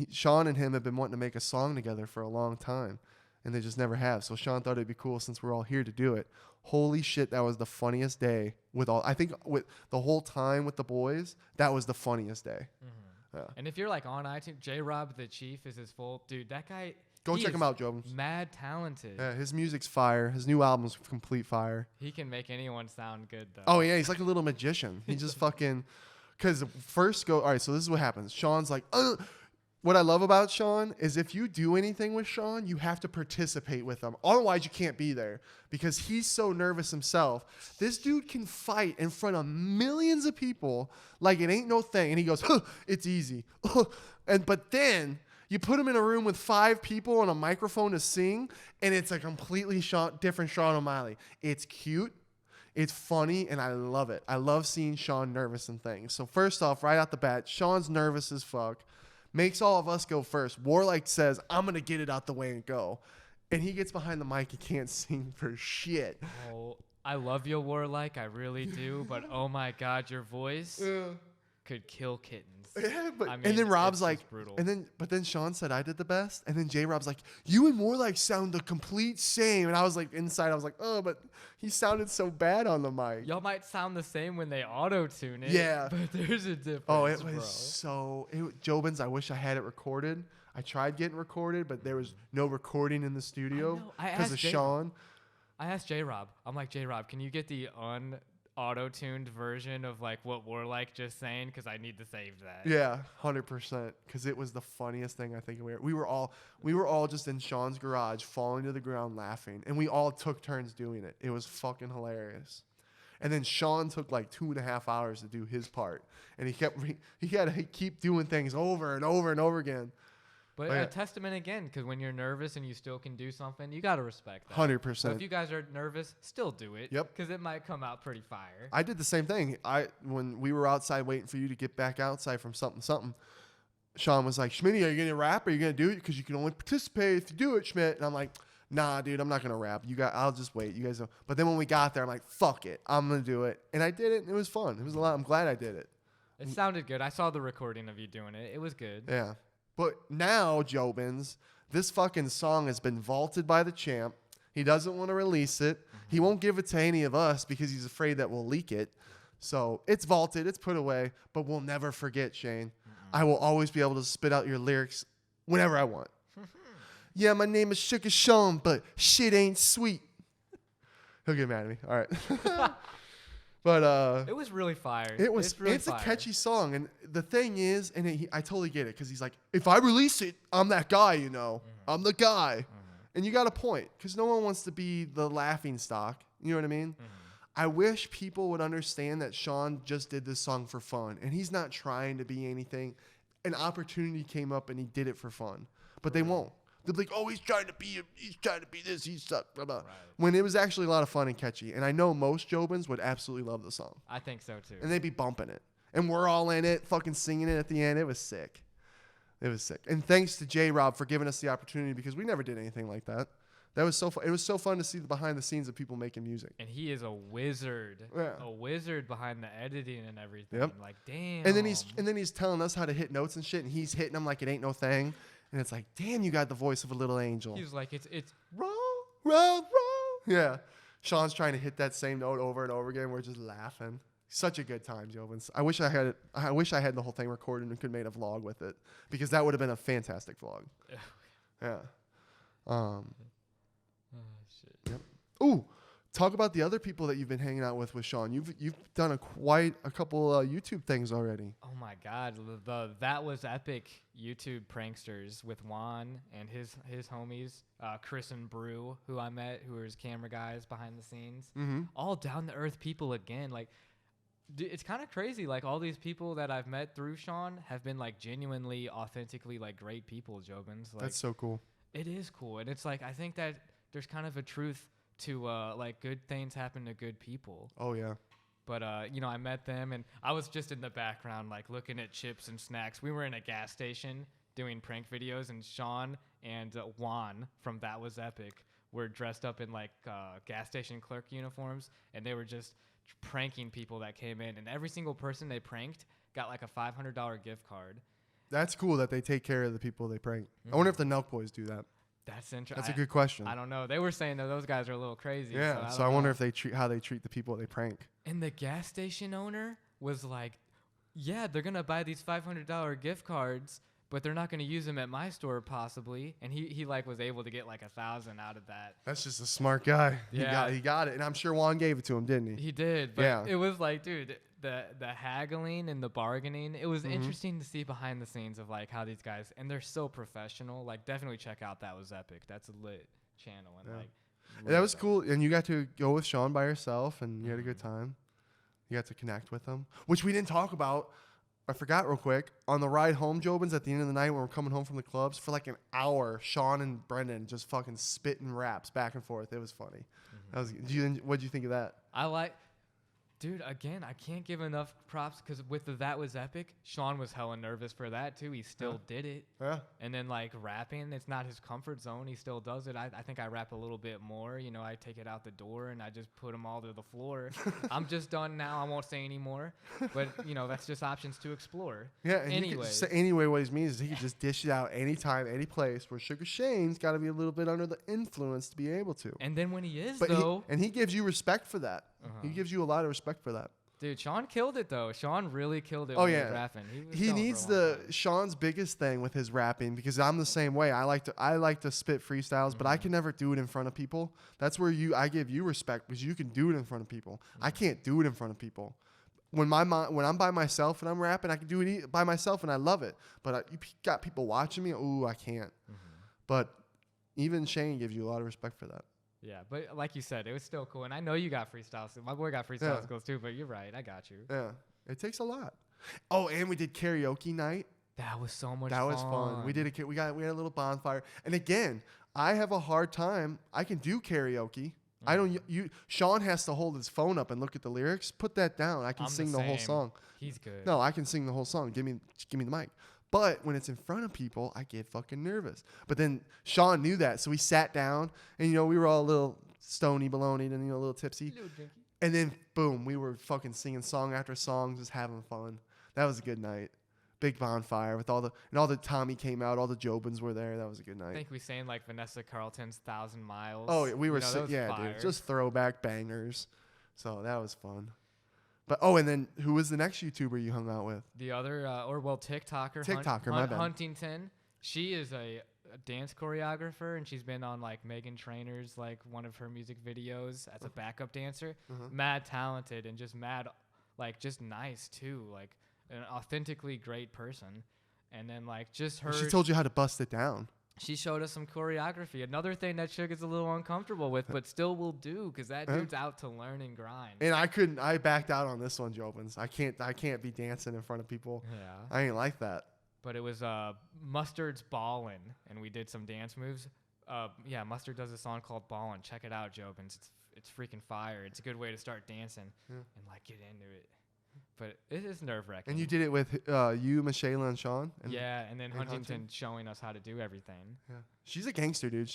Sean and him have been wanting to make a song together for a long time. and they just never have. So Sean thought it'd be cool since we're all here to do it. Holy shit, that was the funniest day I think with the whole time with the boys, that was the funniest day. Mm-hmm. Yeah. And if you're like on iTunes, J-Rob the Chief is his full dude. That guy. Go check him out, Jobins. Mad talented. Yeah, his music's fire. His new album's complete fire. He can make anyone sound good though. Oh yeah, he's like a little magician. He just fucking, cause first all right. So this is what happens. Sean's like, what I love about Sean is if you do anything with Sean, you have to participate with him. Otherwise, you can't be there because he's so nervous himself. This dude can fight in front of millions of people like it ain't no thing, and he goes, huh, "It's easy." But then you put him in a room with 5 people on a microphone to sing, and it's a completely different Sean O'Malley. It's cute. It's funny, and I love it. I love seeing Sean nervous and things. So first off, right out the bat, Sean's nervous as fuck. Makes all of us go first. Warlike says, I'm going to get it out the way and go. And he gets behind the mic. He can't sing for shit. Oh, I love you, Warlike. I really do. But oh my God, your voice could kill kittens. Yeah, but I mean, and then Rob's like, brutal. but then Sean said I did the best, and then J Rob's like, you and Warlike sound the complete same, and I was like, inside, I was like, oh, but he sounded so bad on the mic. Y'all might sound the same when they auto-tune it. Yeah, but there's a difference. Oh, it was Jobins. I wish I had it recorded. I tried getting recorded, but there was no recording in the studio because of Sean. I asked J Rob. I'm like, J Rob, can you get the auto-tuned version of like what Warlike just saying, because I need to save that. Yeah, 100%, because it was the funniest thing I think we were all just in Sean's garage falling to the ground laughing, and we all took turns doing it. It was fucking hilarious. And then Sean took like 2.5 hours to do his part, and he had to keep doing things over and over and over again. But a testament again, because when you're nervous and you still can do something, you got to respect that. 100%. So if you guys are nervous, still do it. Yep. Because it might come out pretty fire. I did the same thing. When we were outside waiting for you to get back outside from something, Sean was like, Schmitty, are you going to rap? Or are you going to do it? Because you can only participate if you do it, Schmidt. And I'm like, nah, dude, I'm not going to rap. I'll just wait. You guys know. But then when we got there, I'm like, fuck it. I'm going to do it. And I did it, and it was fun. It was a lot. I'm glad I did it. It sounded good. I saw the recording of you doing it. It was good. Yeah. But now, Jobins, this fucking song has been vaulted by the champ. He doesn't want to release it. Mm-hmm. He won't give it to any of us because he's afraid that we'll leak it. So it's vaulted. It's put away. But we'll never forget, Shane. Mm-hmm. I will always be able to spit out your lyrics whenever I want. Yeah, my name is Sugar Sean, but shit ain't sweet. He'll get mad at me. All right. But it was really fire. It's a catchy song, and the thing is, and I totally get it, because he's like, if I release it, I'm that guy, you know. Mm-hmm. I'm the guy. Mm-hmm. And you got a point, because no one wants to be the laughing stock. You know what I mean? Mm-hmm. I wish people would understand that Sean just did this song for fun, and he's not trying to be anything. An opportunity came up, and he did it for fun. But they won't. They'll be like, oh, he's trying to be this, he's sucked, blah, blah. Right. When it was actually a lot of fun and catchy. And I know most Jobins would absolutely love the song. I think so, too. And they'd be bumping it. And we're all in it, fucking singing it at the end. It was sick. It was sick. And thanks to J-Rob for giving us the opportunity, because we never did anything like that. That was so fun. It was so fun to see the behind the scenes of people making music. And he is a wizard. Yeah. A wizard behind the editing and everything. Yep. Like, damn. And then he's telling us how to hit notes and shit, and he's hitting them like it ain't no thing. And it's like, damn, you got the voice of a little angel. He's like, it's roll. Yeah. Sean's trying to hit that same note over and over again. We're just laughing. Such a good time, Jobins. I wish I had the whole thing recorded and could have made a vlog with it, because that would have been a fantastic vlog. Yeah. Oh, shit. Yep. Ooh. Talk about the other people that you've been hanging out with Sean. You've done quite a couple YouTube things already. Oh my God, that was epic YouTube pranksters with Juan and his homies, Chris and Brew, who I met, who are his camera guys behind the scenes. Mm-hmm. All down to earth people again. Like, it's kind of crazy. Like, all these people that I've met through Sean have been like genuinely, authentically like great people. Jobins. Like, that's so cool. It is cool, and it's like, I think that there's kind of a truth to like good things happen to good people. Oh yeah. But I met them, and I was just in the background like looking at chips and snacks. We were in a gas station doing prank videos, and Sean and Juan from That Was Epic were dressed up in like gas station clerk uniforms, and they were just pranking people that came in, and every single person they pranked got like a $500 gift card. That's cool that they take care of the people they prank. Mm-hmm. I wonder if the Nelk Boys do that. That's interesting. That's a good question. I don't know. They were saying that those guys are a little crazy. Yeah. So So I wonder if they treat how they treat the people they prank. And the gas station owner was like, yeah, they're going to buy these $500 gift cards, but they're not going to use them at my store possibly. And he like was able to get like 1,000 out of that. That's just a smart guy. Yeah. He got it. And I'm sure Juan gave it to him, didn't he? He did. But Yeah. it was like, dude, the haggling and the bargaining, it was interesting to see behind the scenes of like how these guys, and they're so professional. Like definitely check out That Was Epic. That's a lit channel. And like That was cool. And you got to go with Sean by yourself and you had a good time. You got to connect with him, which we didn't talk about. I forgot real quick. On the ride home, Jobins, at the end of the night when we're coming home from the clubs, for like an hour, Sean and Brendan just fucking spitting raps back and forth. It was funny. That was. What'd you think of that? I like, dude, again, I can't give enough props because with the That Was Epic, Sean was hella nervous for that too. He still did it. Yeah. And then like rapping, it's not his comfort zone. He still does it. I think I rap a little bit more. You know, I take it out the door and I just put them all to the floor. I'm just done now. I won't say anymore. But, you know, that's just options to explore. Yeah. And Anyways. Anyway, what he means is he could just dish it out anytime, any place, where Sugar Shane's got to be a little bit under the influence to be able to. And then when he is, But though. he gives you respect for that. He gives you a lot of respect for that. Dude, Sean killed it, though. Sean really killed it Oh, when he yeah. was rapping. Was He going for needs a long time. Sean's biggest thing with his rapping, because I'm the same way. I like to spit freestyles, but I can never do it in front of people. That's where I give you respect, because you can do it in front of people. I can't do it in front of people. When I'm by myself and I'm rapping, I can do it by myself and I love it. But you got people watching me. Ooh, I can't. But even Shane gives you a lot of respect for that. Yeah, but like you said, it was still cool. And I know you got freestyle skills. My boy got freestyle skills too, but you're right. I got you. Yeah, it takes a lot. Oh, and we did karaoke night. That was so much That fun. was fun. We did we had a little bonfire. And again, I have a hard time. I can do karaoke. I don't. Sean has to hold his phone up and look at the lyrics. Put that down. I can sing the whole song. He's good. No, I can sing the whole song. Give me the mic. But when it's in front of people, I get fucking nervous. But then Sean knew that, so we sat down, and we were all a little stony baloney and a little tipsy. And then boom, we were fucking singing song after song, just having fun. That was a good night. Big bonfire with all the Tommy came out, all the Jobins were there. That was a good night. I think we sang like Vanessa Carlton's 1,000 Miles. Oh, we were fire. dude, just throwback bangers. So that was fun. But and then who was the next YouTuber you hung out with? The other, TikToker. TikToker, my bad. Huntington. She is a dance choreographer, and she's been on like Megan Trainor's like one of her music videos as a backup dancer. Mad talented and just just nice too, like an authentically great person. And then like just her. She told you how to bust it down. She showed us some choreography. Another thing that Suge is a little uncomfortable with, but still will do, because that dude's out to learn and grind. And I backed out on this one, Jobins. I can't be dancing in front of people. Yeah. I ain't like that. But it was Mustard's Ballin', and we did some dance moves. Mustard does a song called Ballin'. Check it out, Jobins. It's freaking fire. It's a good way to start dancing and like get into it. But it is nerve-wracking. And you did it with you, Michelle, and Sean? And then Huntington showing us how to do everything. Yeah. She's a gangster, dude.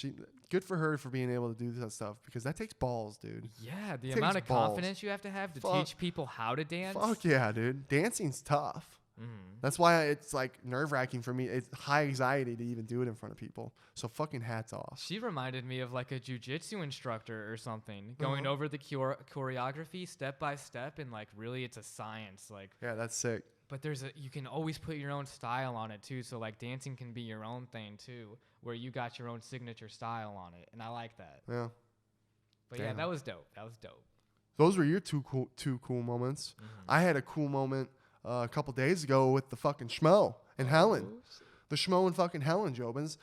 Good for her for being able to do that stuff, because that takes balls, dude. Yeah, the amount of confidence you have to teach people how to dance. Fuck yeah, dude. Dancing's tough. That's why it's like nerve-wracking for me. It's high anxiety to even do it in front of people. So fucking hats off. She reminded me of like a jiu-jitsu instructor or something, going over the choreography step by step, and like really it's a science. Like, yeah, that's sick. But you can always put your own style on it too. So like dancing can be your own thing too, where you got your own signature style on it, and I like that. Yeah. But yeah, that was dope. Those were your two cool moments. I had a cool moment a couple days ago with the fucking Schmo and Helen. The Schmo and fucking Helen, Jobins.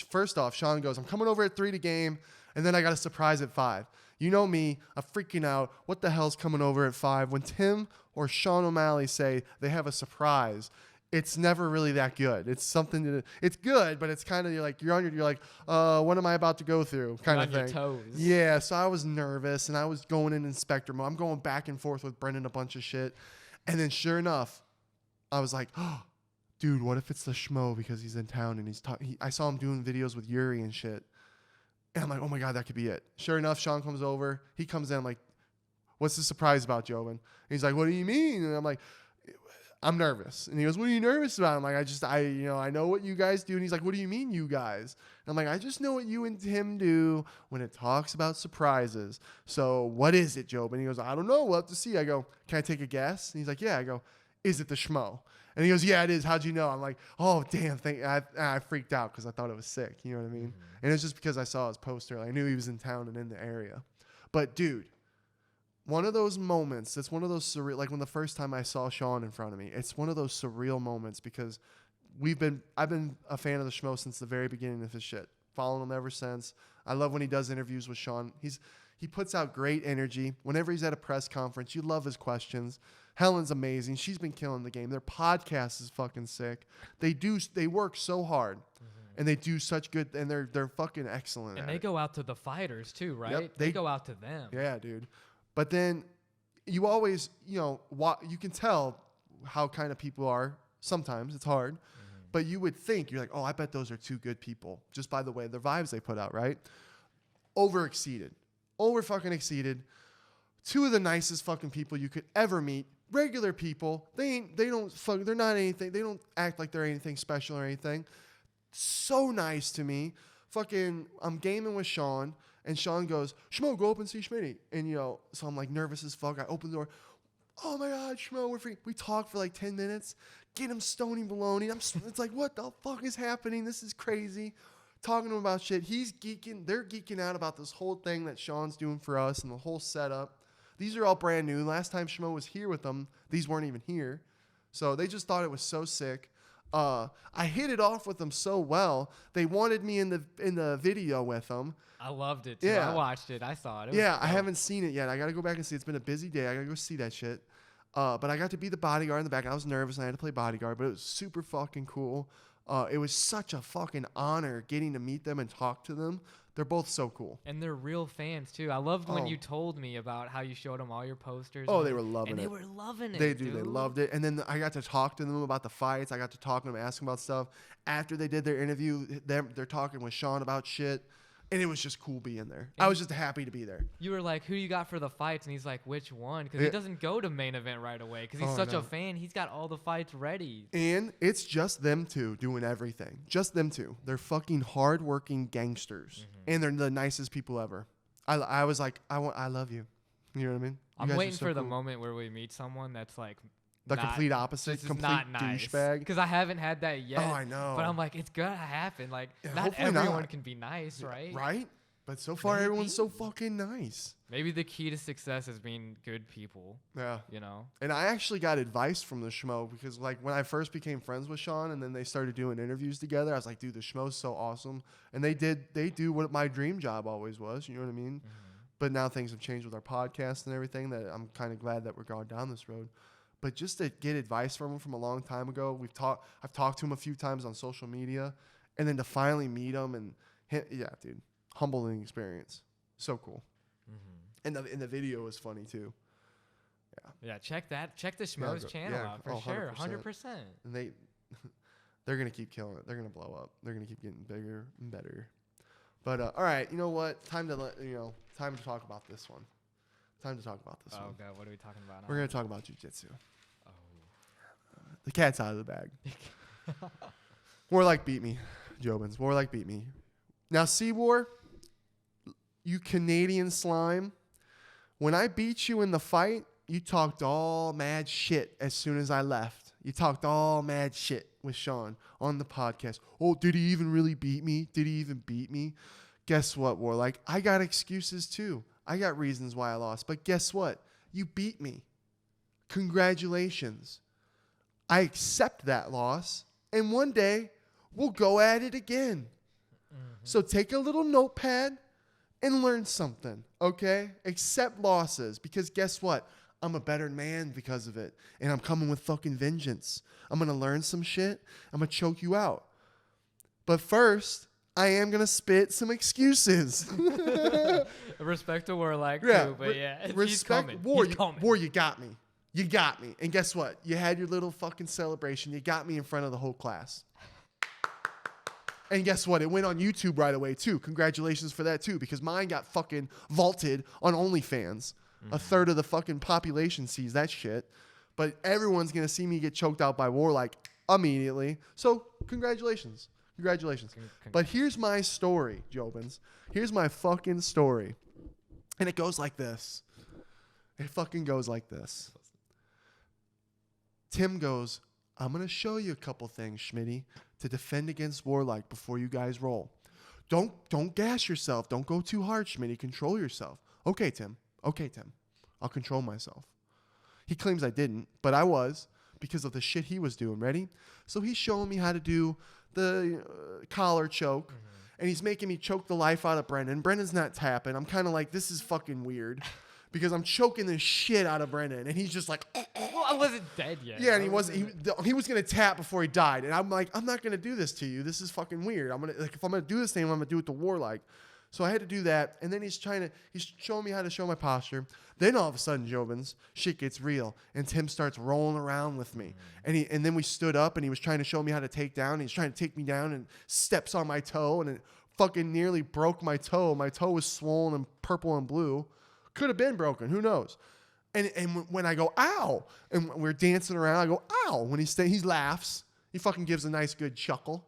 First off, Sean goes, I'm coming over at 3 to game, and then I got a surprise at 5. You know me, I'm freaking out. What the hell's coming over at 5? When Tim or Sean O'Malley say they have a surprise, it's never really that good. It's something it's good, but it's kind of you're like, what am I about to go through? Kind of thing. Your toes. Yeah, so I was nervous, and I was going in inspector mode. I'm going back and forth with Brendan a bunch of shit. And then sure enough, I was like, oh, dude, what if it's the Schmo because he's in town and I saw him doing videos with Yuri and shit. And I'm like, oh my God, that could be it. Sure enough, Sean comes over. He comes in. I'm like, what's the surprise about, Jobin? And he's like, what do you mean? And I'm like, I'm nervous. And he goes, what are you nervous about? I'm like, I know what you guys do. And he's like, what do you mean, you guys? And I'm like, I just know what you and Tim do when it talks about surprises. So what is it, Job? And he goes, I don't know. We'll have to see. I go, can I take a guess? And he's like, yeah. I go, is it the schmo? And he goes, yeah, it is. How'd you know? I'm like, oh, damn. I freaked out because I thought it was sick. You know what I mean? Mm-hmm. And it's just because I saw his poster. I knew he was in town and in the area. But, dude, one of those moments, it's one of those surreal, like when the first time I saw Sean in front of me, it's one of those surreal moments because I've been a fan of the Schmo since the very beginning of his shit. Following him ever since. I love when he does interviews with Sean. He puts out great energy. Whenever he's at a press conference, you love his questions. Helen's amazing. She's been killing the game. Their podcast is fucking sick. They work so hard. And they do such good, and they're fucking excellent. And they go out to the fighters too, right? Yep, they go out to them. Yeah, dude. But then you always, you can tell how kind of people are. Sometimes it's hard, but you would think, you're like, oh, I bet those are two good people just by the way, their vibes they put out, right? Over fucking exceeded. Two of the nicest fucking people you could ever meet. Regular people. They're not anything. They don't act like they're anything special or anything. So nice to me. Fucking, I'm gaming with Sean. And Sean goes, Schmo, go up and see Schmitty. And, so I'm like nervous as fuck. I open the door. Oh my God, Schmo, we're free. We talk for like 10 minutes. Get him stony baloney. It's like, what the fuck is happening? This is crazy. Talking to him about shit. He's geeking. They're geeking out about this whole thing that Sean's doing for us and the whole setup. These are all brand new. Last time Schmo was here with them, these weren't even here. So they just thought it was so sick. I hit it off with them so well. They wanted me in the video with them. I loved it too. Yeah. I watched it. I saw it. I haven't seen it yet. I got to go back and see. It's been a busy day. I got to go see that shit. But I got to be the bodyguard in the back. I was nervous and I had to play bodyguard, but it was super fucking cool. It was such a fucking honor getting to meet them and talk to them. They're both so cool. And they're real fans too. I loved when you told me about how you showed them all your posters. Oh, they were loving it. And they were loving it. They do. They loved it. And then I got to talk to them about the fights. I got to talk to them, ask them about stuff. After they did their interview, they're talking with Sean about shit. And it was just cool being there. I was just happy to be there. You were like, who you got for the fights? And he's like, which one? Because he doesn't go to main event right away. Because he's such a fan. He's got all the fights ready. And it's just them two doing everything. Just them two. They're fucking hardworking gangsters. And they're the nicest people ever. I was like, I love you. You know what I mean? I'm waiting for the moment where we meet someone that's like, the complete opposite, complete douchebag. Because I haven't had that yet. Oh, I know. But I'm like, it's gonna happen. Like, yeah, not everyone can be nice, right? Right? But so far, everyone's so fucking nice. Maybe the key to success is being good people. Yeah. And I actually got advice from the Schmo because, like, when I first became friends with Sean and then they started doing interviews together, I was like, dude, the Schmo's so awesome. And they do what my dream job always was. You know what I mean? But now things have changed with our podcast and everything that I'm kind of glad that we're going down this road. But just to get advice from him from a long time ago, I've talked to him a few times on social media, and then to finally meet him dude, humbling experience, so cool. And the video was funny too. Yeah, check the Schmo's channel out for sure, 100%. And they're gonna keep killing it. They're gonna blow up. They're gonna keep getting bigger and better. But all right, you know what? Time to talk about this one. Oh, God, what are we talking about now? We're going to talk about jiu-jitsu. Oh. The cat's out of the bag. More like beat me, Jobins. More like beat me. Now, Seawar, you Canadian slime, when I beat you in the fight, you talked all mad shit as soon as I left. You talked all mad shit with Sean on the podcast. Oh, did he even really beat me? Did he even beat me? Guess what, Warlike? I got excuses too. I got reasons why I lost. But guess what? You beat me. Congratulations. I accept that loss. And one day, we'll go at it again. So take a little notepad and learn something, okay? Accept losses. Because guess what? I'm a better man because of it. And I'm coming with fucking vengeance. I'm going to learn some shit. I'm going to choke you out. But first, I am going to spit some excuses. Respect to Warlike too, but respect War, you got me. You got me. And guess what? You had your little fucking celebration. You got me in front of the whole class. And guess what? It went on YouTube right away too. Congratulations for that too, because mine got fucking vaulted on OnlyFans. A third of the fucking population sees that shit. but everyone's going to see me get choked out by Warlike immediately. So congratulations. But here's my story, Jobins. Here's my fucking story. And it goes like this. It fucking goes like this. Tim goes, I'm going to show you a couple things, Schmitty, to defend against Warlike before you guys roll. Don't gas yourself. Don't go too hard, Schmitty. Control yourself. Okay, Tim. I'll control myself. He claims I didn't, but I was because of the shit he was doing. Ready? So he's showing me how to do the collar choke, and he's making me choke the life out of Brendan. Brendan's not tapping. I'm kind of like, this is fucking weird because I'm choking the shit out of Brendan, and he's just like, well, I wasn't dead yet. Yeah, and he was gonna tap before he died, and I'm like, I'm not gonna do this to you. This is fucking weird. If I'm gonna do this thing, I'm gonna do it to Warlike. So I had to do that, and then he's showing me how to show my posture. Then all of a sudden, Jobins, shit gets real, and Tim starts rolling around with me, and then we stood up, and he was trying to show me how to take down. And he's trying to take me down, and steps on my toe, and it fucking nearly broke my toe. My toe was swollen and purple and blue. Could have been broken. Who knows? And when I go, ow, and we're dancing around, I go, ow. When he laughs, he fucking gives a nice good chuckle.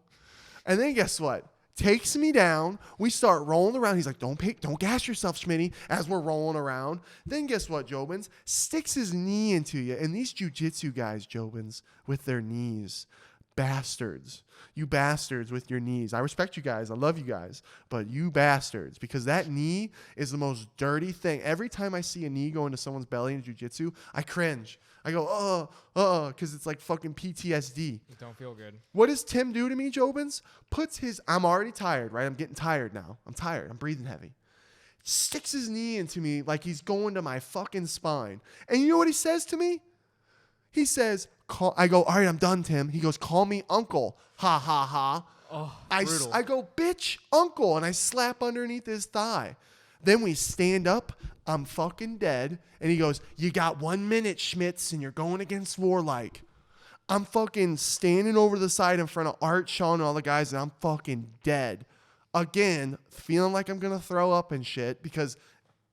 And then guess what? Takes me down. We start rolling around. He's like, don't gas yourself, Schmitty, as we're rolling around. Then guess what, Jobins? Sticks his knee into you. And these jiu-jitsu guys, Jobins, with their knees. Bastards. You bastards with your knees. I respect you guys. I love you guys. But you bastards. Because that knee is the most dirty thing. Every time I see a knee go into someone's belly in jiu-jitsu, I cringe. I go, because it's like fucking PTSD. It don't feel good. What does Tim do to me, Jobins? I'm already tired, right? I'm getting tired now. I'm tired. I'm breathing heavy. Sticks his knee into me like he's going to my fucking spine. And you know what he says to me? He says, I go, all right, I'm done, Tim. He goes, call me uncle. Ha, ha, ha. Oh, I go, bitch, uncle. And I slap underneath his thigh. Then we stand up. I'm fucking dead. And he goes, you got 1 minute, Schmitz, and you're going against Warlike. I'm fucking standing over the side in front of Art, Sean, and all the guys, and I'm fucking dead. Again, feeling like I'm going to throw up and shit because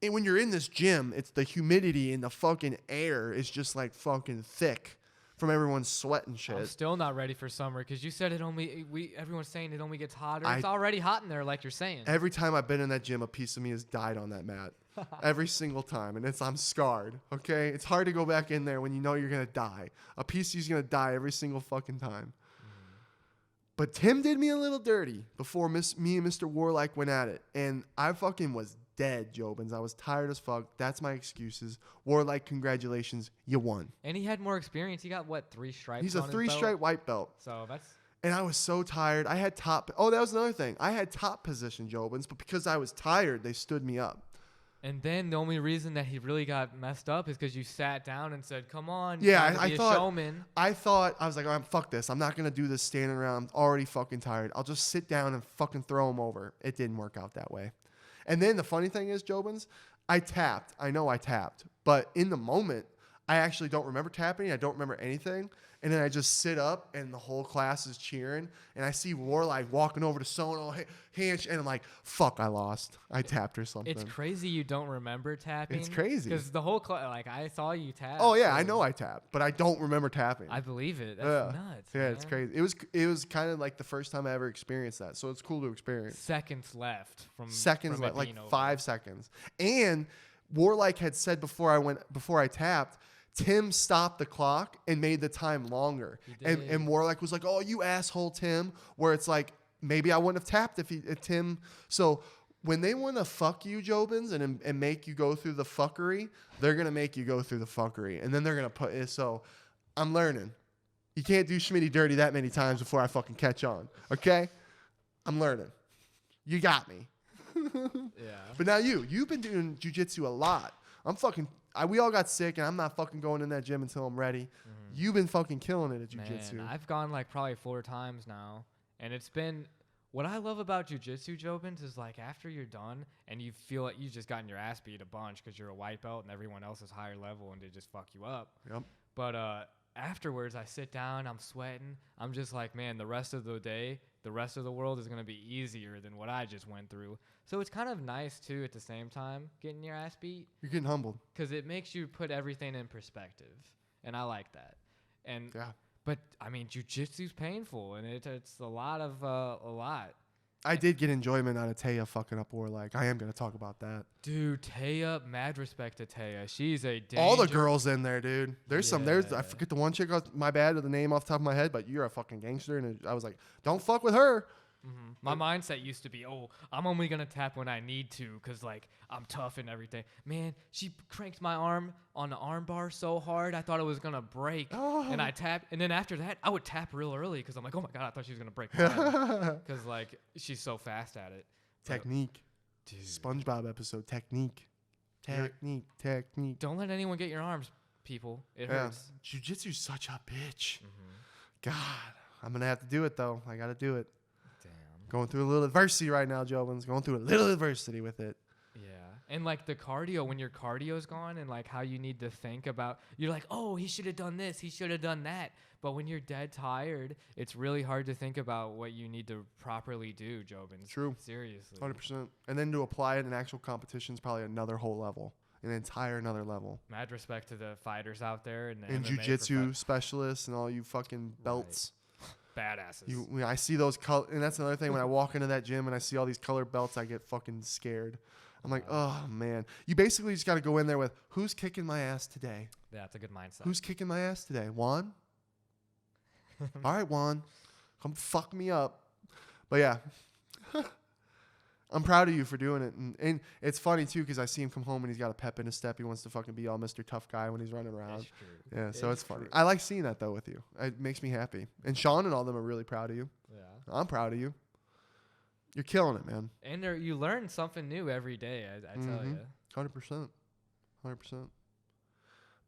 when you're in this gym, it's the humidity and the fucking air is just like fucking thick from everyone's sweat and shit. I'm still not ready for summer because you said everyone's saying it only gets hotter. It's already hot in there like you're saying. Every time I've been in that gym, a piece of me has died on that mat. Every single time. And I'm scarred, okay? It's hard to go back in there when you know you're going to die. A piece of you's going to die every single fucking time. But Tim did me a little dirty before me and Mr. Warlike went at it. And I fucking was dead, Jobins. I was tired as fuck. That's my excuses. Warlike, congratulations. You won. And he had more experience. He got, 3 stripes He's a on 3-stripe white belt. So that's... And I was so tired. I had top... Oh, that was another thing. I had top position, Jobins. But because I was tired, they stood me up. And then the only reason that he really got messed up is because you sat down and said, come on. Yeah, I thought... showman. I was like, oh, fuck this. I'm not going to do this standing around. I'm already fucking tired. I'll just sit down and fucking throw him over. It didn't work out that way. And then the funny thing is, Jobins, I tapped. I know I tapped. But in the moment, I actually don't remember tapping. I don't remember anything. And then I just sit up, and the whole class is cheering. And I see Warlike walking over to Sono, and I'm like, fuck, I lost. I tapped or something. It's crazy you don't remember tapping. It's crazy. Because the whole class, I saw you tap. Oh, yeah, I know I tapped. But I don't remember tapping. I believe it. That's nuts. Yeah, man. It's crazy. It was kind of like the first time I ever experienced that. So it's cool to experience. Seconds left from like 5 seconds. And Warlike had said before I tapped, Tim stopped the clock and made the time longer. And Warlike was like, oh, you asshole, Tim. Where it's like, maybe I wouldn't have tapped if Tim. So when they want to fuck you, Jobins, and make you go through the fuckery, they're going to make you go through the fuckery. And then they're going to put it. So I'm learning. You can't do Schmitty dirty that many times before I fucking catch on. Okay? I'm learning. You got me. Yeah. But now you've been doing jiu-jitsu a lot. We all got sick, and I'm not fucking going in that gym until I'm ready. Mm-hmm. You've been fucking killing it at jiu-jitsu. Man, I've gone probably 4 times now, and it's been what I love about jiu-jitsu, Jobins, is after you're done and you feel like you've just gotten your ass beat a bunch because you're a white belt and everyone else is higher level and they just fuck you up. Yep. But afterwards, I sit down, I'm sweating. I'm just like, man, the rest of the day, the rest of the world is going to be easier than what I just went through. So it's kind of nice, too, at the same time, getting your ass beat. You're getting humbled. Because it makes you put everything in perspective. and I like that. And Yeah. but I mean, jujitsu's painful, and it's a lot of a lot. I did get enjoyment out of Taya fucking up Warlike. I am going to talk about that. Dude, Taya, mad respect to Taya. She's a danger. All the girls in there, dude. There's I Yeah. forget the one chick, my bad with the name off the top of my head, but you're a fucking gangster. And I was like, don't fuck with her. Mm-hmm. My mindset used to be, oh, I'm only going to tap when I need to because, like, I'm tough and everything. Man, she cranked my arm on the arm bar so hard, I thought it was going to break. Oh. And I tapped. And then after that, I would tap real early because I'm like, oh, my God, I thought she was going to break mine. Because, like, she's so fast at it. Technique. Dude. SpongeBob episode. Technique. Technique. Don't let anyone get your arms, people. It hurts. Jiu-jitsu's such a bitch. Mm-hmm. God. I'm going to have to do it, though. I got to do it. Damn. Going through a little adversity right now, Jobins. Going through a little adversity with it. Yeah. And like the cardio, when your cardio's gone and like how you need to think about, you're like, oh, he should have done this, he should have done that. But when you're dead tired, it's really hard to think about what you need to properly do, Jobins. True. Seriously. 100%. And then to apply it in actual competition is probably another whole level. An entire another level. Mad respect to the fighters out there and the And MMA jiu-jitsu specialists and all you fucking belts. badasses. I see those and that's another thing. When I walk into that gym and I see all these colored belts, I get fucking scared. I'm like, oh man. You basically just got to go in there with who's kicking my ass today. Yeah, that's a good mindset. Who's kicking my ass today? Juan. All right, Juan, come fuck me up. But yeah, I'm proud of you for doing it. And it's funny too because I see him come home and he's got a pep in his step. He wants to fucking be all Mr. Tough Guy when he's running around. That's true. Yeah, so it's funny. I like seeing that though with you. It makes me happy. And Sean and all them are really proud of you. Yeah. I'm proud of you. You're killing it, man. And you learn something new every day, I tell you. 100%. 100%.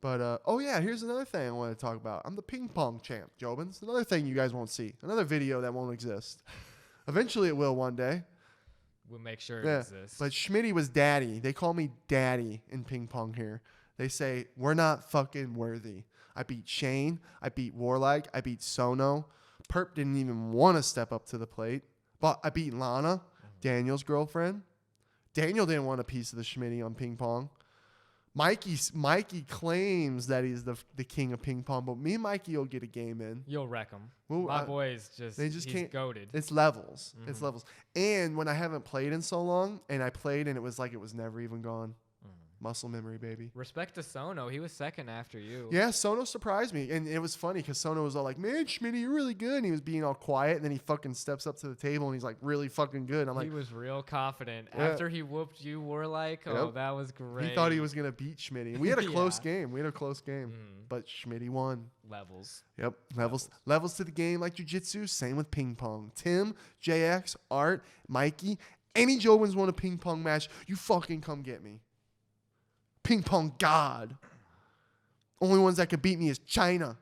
But, oh yeah, here's another thing I want to talk about. I'm the ping pong champ, Jobins. Another thing you guys won't see. Another video that won't exist. Eventually it will one day. We'll make sure it exists. But Schmitty was daddy. They call me daddy in ping pong here. They say, we're not fucking worthy. I beat Shane. I beat Warlike. I beat Sono. Perp didn't even want to step up to the plate. But I beat Lana, Daniel's girlfriend. Daniel didn't want a piece of the Schmitty on ping pong. Mikey claims that he's the king of ping pong, but me and Mikey will get a game in. You'll wreck him. Well, My boy's he's can't. goated. It's levels. It's levels. And when I haven't played in so long, and I played and it was like it was never even gone. Muscle memory, baby. Respect to Sono. He was second after you. Yeah, Sono surprised me. And it was funny because Sono was all like, man, Schmitty, you're really good. And he was being all quiet. And then he fucking steps up to the table and he's like really fucking good. I'm like, he was real confident. Yeah. After he whooped you, Warlike, oh, that was great. He thought he was going to beat Schmitty. And we had a close game. But Schmitty won. Levels. Yep. Levels to the game like jiu-jitsu. Same with ping pong. Tim, JX, Art, Mikey, any Jobins want a ping pong match, you fucking come get me. Ping pong god. Only ones that can beat me is China.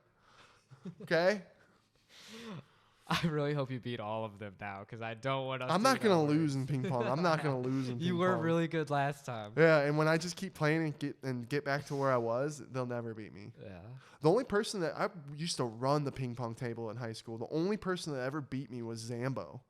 Okay? I really hope you beat all of them now because I don't want us I'm not going to lose in ping pong. I'm not going to lose in ping pong. You were really good last time. Yeah, and when I just keep playing and get back to where I was, they'll never beat me. Yeah. The only person that I used to run the ping pong table in high school, the only person that ever beat me was Zambo.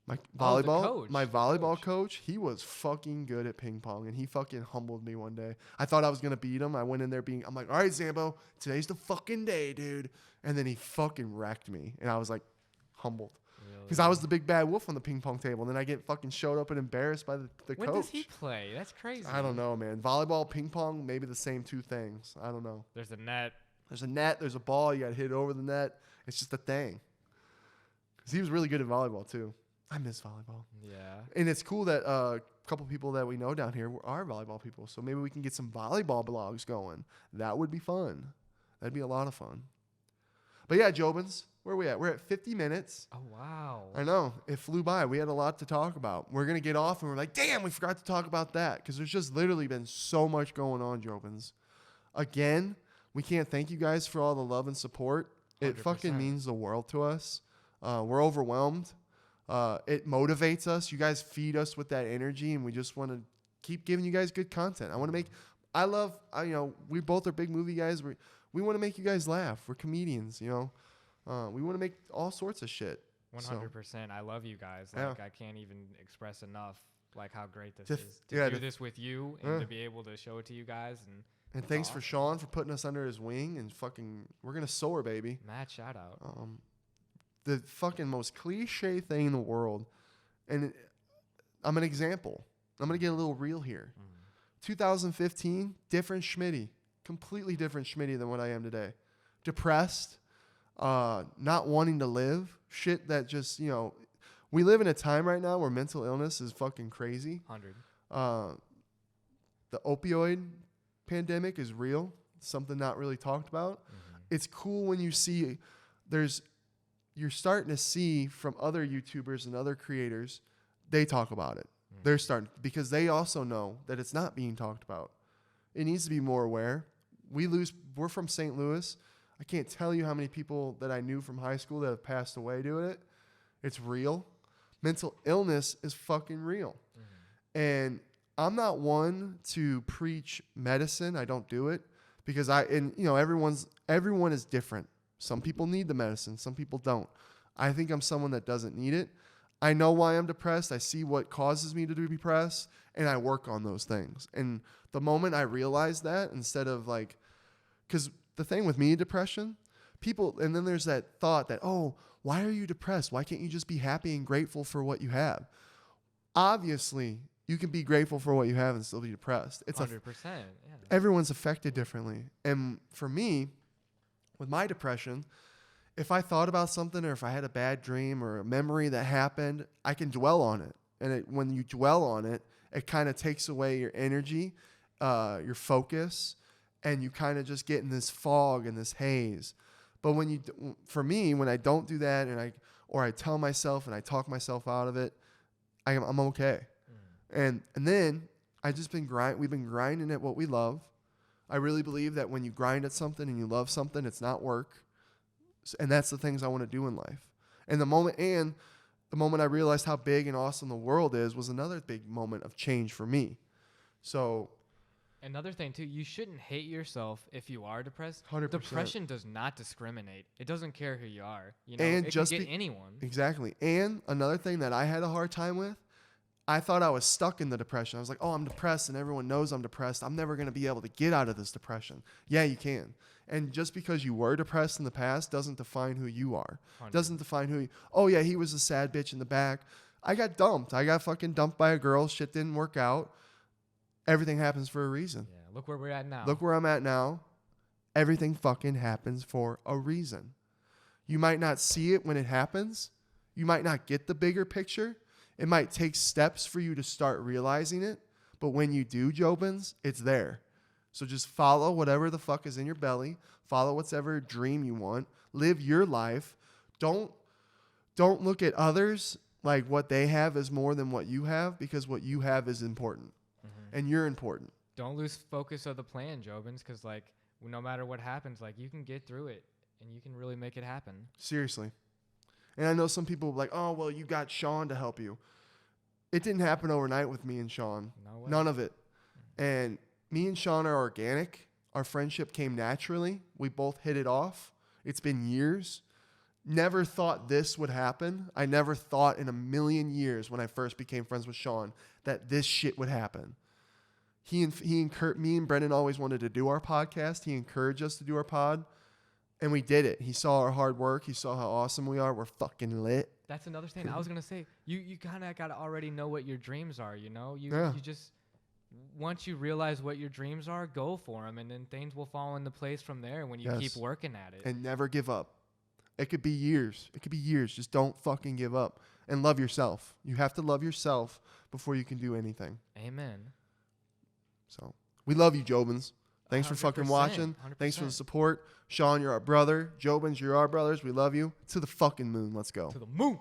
My volleyball coach, he was fucking good at ping pong, and he fucking humbled me one day. I thought I was going to beat him. I went in there I'm like, all right, Zambo, today's the fucking day, dude. And then he fucking wrecked me, and I was like humbled. Because I was the big bad wolf on the ping pong table, and then I get fucking showed up and embarrassed by the coach. When does he play? That's crazy. I don't know, man. Volleyball, ping pong, maybe the same two things. I don't know. There's a net. There's a ball. You got to hit it over the net. It's just a thing. Because he was really good at volleyball, too. I miss volleyball. Yeah. And it's cool that a couple people that we know down here are volleyball people. So maybe we can get some volleyball blogs going. That would be fun. That'd be a lot of fun. But yeah, Jobins, where are we at? We're at 50 minutes. Oh, wow. I know. It flew by. We had a lot to talk about. We're going to get off and we're like, damn, we forgot to talk about that. Because there's just literally been so much going on, Jobins. Again, we can't thank you guys for all the love and support. 100%. It fucking means the world to us. We're overwhelmed. It motivates us. You guys feed us with that energy, and we just want to keep giving you guys good content. We both are big movie guys. We want to make you guys laugh. We're comedians, we want to make all sorts of shit. 100%. I love you guys. I can't even express enough. like how great this Just- is to yeah, do to- this with you and to be able to show it to you guys. And And thanks awesome. for Sean for putting us under his wing and fucking, we're going to soar, baby. Matt, shout out. The fucking most cliche thing in the world. And I'm an example. I'm going to get a little real here. 2015, different Schmitty. Completely different Schmitty than what I am today. Depressed, not wanting to live. Shit that just, we live in a time right now where mental illness is fucking crazy. 100. The opioid pandemic is real. It's something not really talked about. It's cool when you see you're starting to see from other YouTubers and other creators, they talk about it. They're starting because they also know that it's not being talked about. It needs to be more aware. We're from St. Louis. I can't tell you how many people that I knew from high school that have passed away doing it. It's real. Mental illness is fucking real. And I'm not one to preach medicine. I don't do it because everyone is different. Some people need the medicine. Some people don't. I think I'm someone that doesn't need it. I know why I'm depressed. I see what causes me to be depressed, and I work on those things. And the moment I realize that, instead of because the thing with me, depression, and then there's that thought that, oh, why are you depressed? Why can't you just be happy and grateful for what you have? Obviously, you can be grateful for what you have and still be depressed. It's 100%. Everyone's affected differently. And for me, with my depression, if I thought about something or if I had a bad dream or a memory that happened, I can dwell on it. And when you dwell on it, it kind of takes away your energy, your focus, and you kind of just get in this fog and this haze. But for me, when I don't do that or I tell myself and I talk myself out of it, I'm okay. And then we've been grinding at what we love. I really believe that when you grind at something and you love something, it's not work. And that's the things I want to do in life. And the moment I realized how big and awesome the world is was another big moment of change for me. So another thing too, you shouldn't hate yourself if you are depressed. 100%. Depression does not discriminate. It doesn't care who you are. And it just can get anyone. Exactly. And another thing that I had a hard time with, I thought I was stuck in the depression. I was like, oh, I'm depressed and everyone knows I'm depressed. I'm never going to be able to get out of this depression. Yeah, you can. And just because you were depressed in the past doesn't define who you are. 100. Doesn't define oh yeah, he was a sad bitch in the back. I got dumped. I got fucking dumped by a girl. Shit didn't work out. Everything happens for a reason. Yeah, look where we're at now. Look where I'm at now. Everything fucking happens for a reason. You might not see it when it happens. You might not get the bigger picture. It might take steps for you to start realizing it. But when you do, Jobins, it's there. So just follow whatever the fuck is in your belly. Follow whatever dream you want. Live your life. Don't look at others like what they have is more than what you have, because what you have is important. And you're important. Don't lose focus of the plan, Jobins, because no matter what happens, you can get through it and you can really make it happen. Seriously. And I know some people are like, oh, well, you got Sean to help you. It didn't happen overnight with me and Sean. No way. None of it. And me and Sean are organic. Our friendship came naturally. We both hit it off. It's been years. Never thought this would happen. I never thought in a million years when I first became friends with Sean that this shit would happen. Me and Brendan always wanted to do our podcast. He encouraged us to do our pod. And we did it. He saw our hard work. He saw how awesome we are. We're fucking lit. That's another thing I was going to say. You kind of got to already know what your dreams are, You just, once you realize what your dreams are, go for them. And then things will fall into place from there when you keep working at it. And never give up. It could be years. Just don't fucking give up. And love yourself. You have to love yourself before you can do anything. Amen. So we love you, Jobins. Thanks for fucking 100%, watching. 100%. Thanks for the support. Sean, you're our brother. Jobins, you're our brothers. We love you. To the fucking moon. Let's go. To the moon.